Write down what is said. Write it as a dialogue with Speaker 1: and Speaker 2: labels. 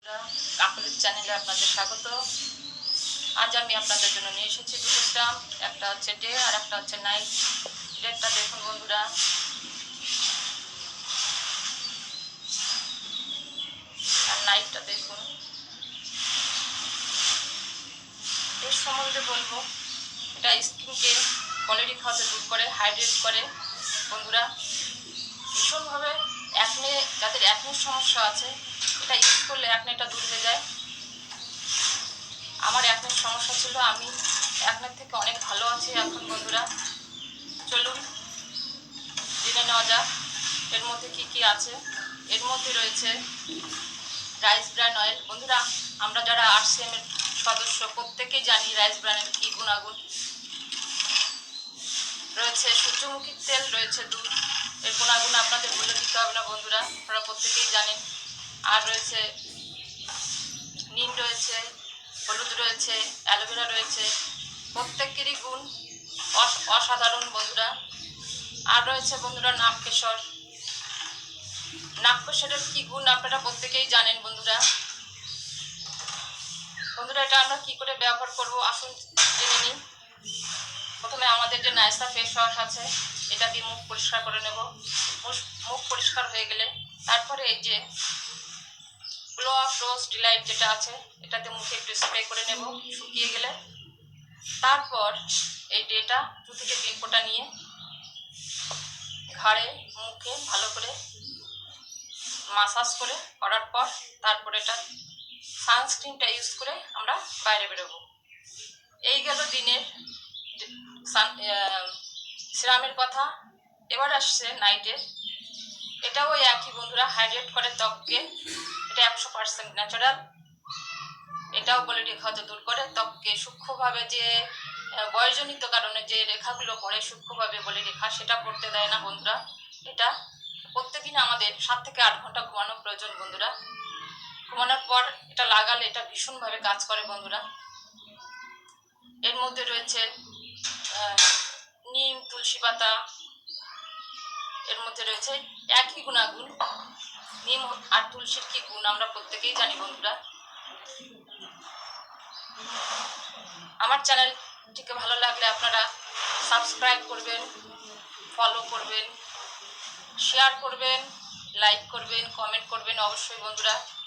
Speaker 1: কাকুলির চ্যানেলে আপনাদের স্বাগত। আজ আমি আপনাদের জন্য নিয়ে এসেছি দুটো স্টাম্প, একটা হচ্ছে ডে আর একটা হচ্ছে নাইট। ডেটটা দেখুন বন্ধুরা, আর নাইটটা দেখুন। এর সম্বন্ধে বলবো, এটা স্কিনকে কলেরিক হতে দূর করে, হাইড্রেট করে বন্ধুরা ভীষণভাবে। অ্যাকনে, যাদের অ্যাকনের সমস্যা আছে, এটা ইউজ করলে অ্যাকনেটা দূর হয়ে যায়। আমার অ্যাকনের সমস্যা ছিল, আমি অ্যাকনের থেকে অনেক ভালো আছি এখন বন্ধুরা। চলুন জেনে নেওয়া যাক এর মধ্যে কি কি আছে। এর মধ্যে রয়েছে রাইস ব্র্যান অয়েল বন্ধুরা। আমরা যারা RCM এর সদস্য প্রত্যেকেই জানি রাইস ব্র্যানের কী গুণাগুণ রয়েছে। সূর্যমুখীর তেল রয়েছে, দুধ, এর গুণাগুণ আপনাদের বলে দিতে হবে না বন্ধুরা, আপনারা প্রত্যেকেই জানেন। আর রয়েছে নিম রয়েছে, হলুদ রয়েছে, অ্যালোভেরা রয়েছে, প্রত্যেকেরই গুণ অসাধারণ বন্ধুরা। আর রয়েছে বন্ধুরা নাগকেশর। নাগকেশরের কী গুণ আপনারা প্রত্যেকেই জানেন বন্ধুরা। বন্ধুরা এটা আমরা কী করে ব্যবহার করব আসুন জেনে নিই। প্রথমে আমাদের যে নাইসা ফেস ওয়াশ আছে, এটা দিয়ে মুখ পরিষ্কার করে নেব। মুখ পরিষ্কার হয়ে গেলে তারপরে এই যে গ্লো আপ রোজ ডিলাইট যেটা আছে, এটাতে মুখে একটু স্প্রে করে নেব শুকিয়ে গেলে। তারপর এই ডেটা 2 থেকে 3 ফোঁটা নিয়ে ঘাড়ে মুখে ভালো করে মাসাজ করে করার পর তারপরে এটা সানস্ক্রিনটা ইউজ করে আমরা বাইরে বেরোবো। এই গেল দিনের সিরামের কথা। এবার আসছে নাইটের। এটাও ওই একই বন্ধুরা, হাইড্রেট করে ত্বককে। এটা 100% ন্যাচারাল। এটাও বলে রেখা দূর করে ত্বককে সূক্ষ্মভাবে, যে বয়সজনিত কারণে যে রেখাগুলো পড়ে সূক্ষ্মভাবে বলে রেখা, সেটা পড়তে দেয় না বন্ধুরা। এটা প্রত্যেকদিন আমাদের 7 থেকে 8 ঘন্টা ঘুমানো প্রয়োজন বন্ধুরা। ঘুমানোর পর এটা লাগালে এটা ভীষণভাবে কাজ করে বন্ধুরা। এর মধ্যে রয়েছে নিম, তুলসী পাতা, এর মধ্যে রয়েছে একই গুণাগুণ। নিম আর তুলসীর কি গুণ আমরা প্রত্যেকেই জানি বন্ধুরা। আমার চ্যানেলটিকে ভালো লাগলে আপনারা সাবস্ক্রাইব করবেন, ফলো করবেন, শেয়ার করবেন, লাইক করবেন, কমেন্ট করবেন অবশ্যই বন্ধুরা।